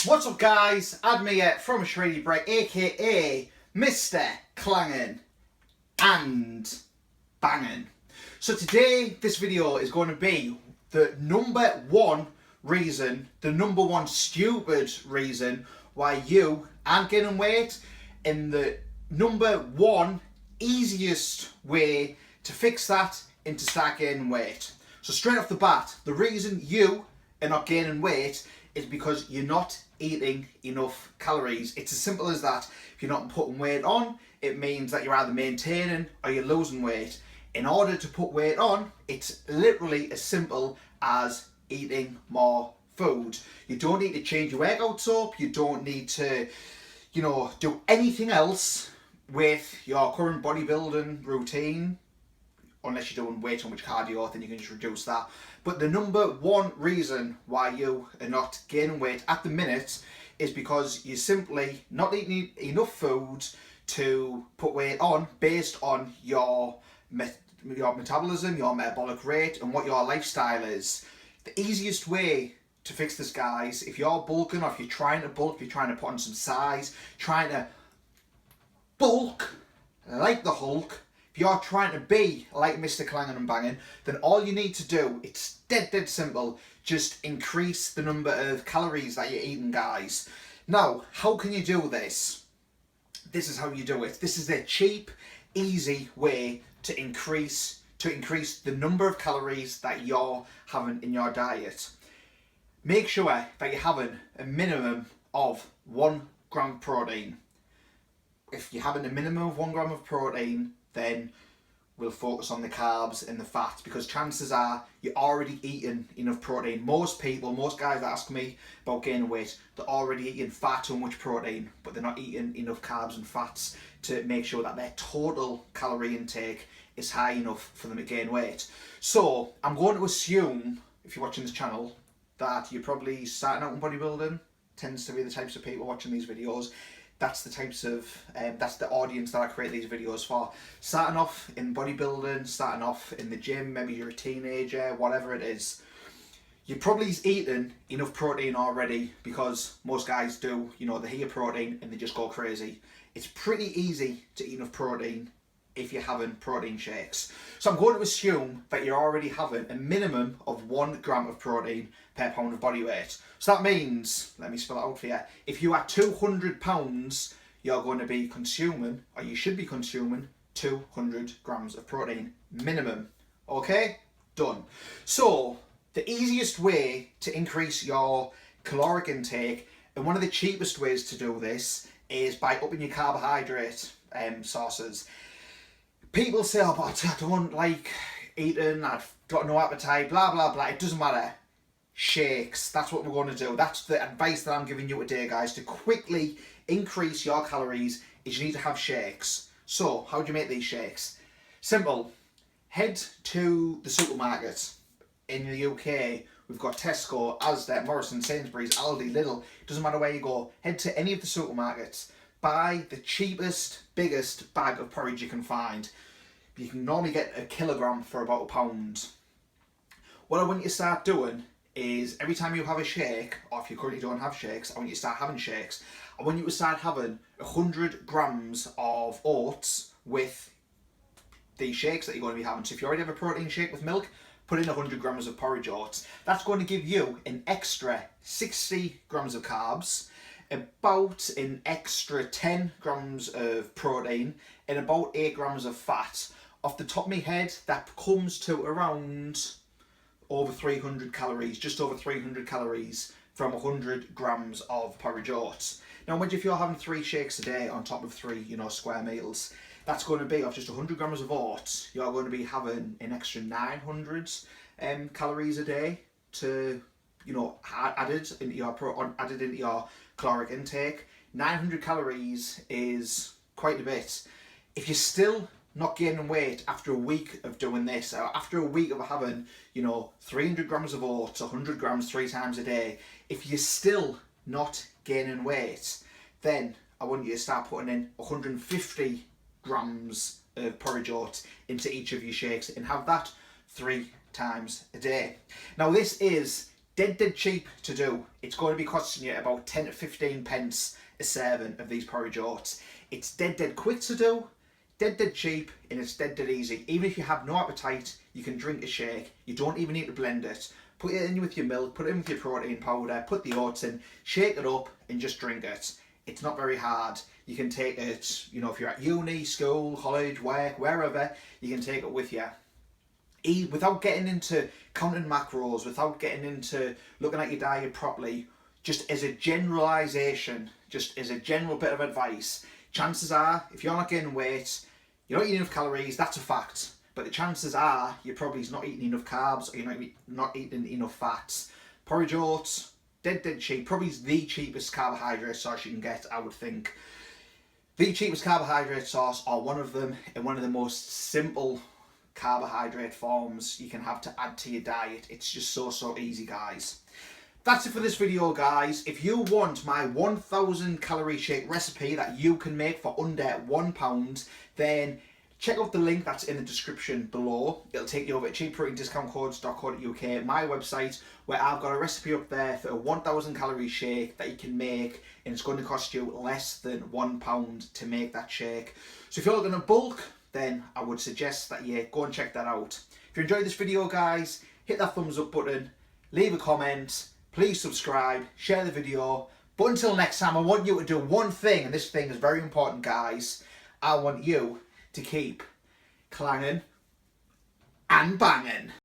What's up guys, Admi here from shreddybrek, aka Mr. Clangin' and Bangin'. So today this video is going to be the number one reason, the number one stupid reason why you aren't gaining weight, and the number one easiest way to fix that and to start gaining weight. So straight off the bat, the reason you are not gaining weight is because you're not eating enough calories. It's as simple as that. If you're not putting weight on, it means that you're either maintaining or you're losing weight. In order to put weight on, it's literally as simple as eating more food. You don't need to change your workouts up. You don't need to, do anything else with your current bodybuilding routine. Unless you're doing way too much cardio, then you can just reduce that. But the number one reason why you are not gaining weight at the minute is because you're simply not eating enough food to put weight on based on your metabolism, your metabolic rate, and what your lifestyle is. The easiest way to fix this, guys, if you're bulking or if you're trying to bulk, if you're trying to put on some size, trying to bulk like the Hulk, if you're trying to be like Mr. Clangin' and Bangin', then all you need to do, it's dead simple, just increase the number of calories that you're eating, guys. Now, how can you do this? This is how you do it. This is the cheap, easy way to increase the number of calories that you're having in your diet. Make sure that you're having a minimum of 1 gram protein. If you're having a minimum of 1 gram of protein, then we'll focus on the carbs and the fats, because chances are you're already eating enough protein. Most guys that ask me about gaining weight, they're already eating far too much protein, but they're not eating enough carbs and fats to make sure that their total calorie intake is high enough for them to gain weight. So I'm going to assume, if you're watching this channel, that you're probably starting out in bodybuilding. Tends to be the types of people watching these videos. That's the types of, that's the audience that I create these videos for. Starting off in bodybuilding, starting off in the gym, maybe you're a teenager, whatever it is. You're probably eating enough protein already, because most guys do, they hear protein and they just go crazy. It's pretty easy to eat enough protein if you're having protein shakes. So I'm going to assume that you're already having a minimum of 1 gram of protein per pound of body weight. So that means, let me spell it out for you, if you are 200 pounds, you're going to be consuming, or you should be consuming, 200 grams of protein minimum. Okay? Done. So the easiest way to increase your caloric intake, and one of the cheapest ways to do this, is by upping your carbohydrate sources. People say, oh, but I don't like eating, I've got no appetite, blah, blah, blah. It doesn't matter. Shakes, that's what we're going to do. That's the advice that I'm giving you today, guys. To quickly increase your calories is you need to have shakes. So, how do you make these shakes? Simple. Head to the supermarket. In the UK, we've got Tesco, Asda, Morrison, Sainsbury's, Aldi, Lidl. Doesn't matter where you go. Head to any of the supermarkets. Buy the cheapest, biggest bag of porridge you can find. You can normally get a kilogram for about £1. What I want you to start doing is, every time you have a shake, or if you currently don't have shakes, I want you to start having shakes. I want you to start having 100 grams of oats with these shakes that you're going to be having. So if you already have a protein shake with milk, put in 100 grams of porridge oats. That's going to give you an extra 60 grams of carbs, about an extra 10 grams of protein, and about 8 grams of fat. Off the top of my head, that comes to around over 300 calories, just over 300 calories from 100 grams of porridge oats. Now, imagine if you're having 3 shakes a day on top of 3, square meals. That's going to be, off just 100 grams of oats, you're going to be having an extra 900 calories a day to, added into your caloric intake. 900 calories is quite a bit. If you're still not gaining weight after a week of doing this, or after a week of having, 300 grams of oats, 100 grams 3 times a day, if you're still not gaining weight, then I want you to start putting in 150 grams of porridge oats into each of your shakes, and have that 3 times a day. Now, this is dead cheap to do. It's going to be costing you about 10 to 15 pence a serving of these porridge oats. It's dead quick to do, dead cheap, and it's dead easy. Even if you have no appetite, you can drink a shake. You don't even need to blend it. Put it in with your milk, put it in with your protein powder, put the oats in, shake it up and just drink it. It's not very hard. You can take it, you know, if you're at uni, school, college, work, wherever, you can take it with you. Without getting into counting macros, without getting into looking at your diet properly, just as a generalisation, just as a general bit of advice, chances are, if you're not gaining weight, you're not eating enough calories, that's a fact. But the chances are you're probably not eating enough carbs, or you're not eating enough fats. Porridge oats, dead cheap. Probably the cheapest carbohydrate source you can get, I would think. The cheapest carbohydrate source, or one of them, and one of the most simple carbohydrate forms you can have to add to your diet. It's just so easy, guys. That's it for this video, guys. If you want my 1000 calorie shake recipe that you can make for under £1, then check out the link that's in the description below. It'll take you over to cheapproteindiscountcodes.co.uk, my website, where I've got a recipe up there for a 1000 calorie shake that you can make, and it's going to cost you less than £1 to make that shake. So if you're looking at bulk, then I would suggest that you go and check that out. If you enjoyed this video, guys, hit that thumbs up button, leave a comment, please subscribe, share the video. But until next time, I want you to do one thing, and this thing is very important, guys. I want you to keep clanging and banging.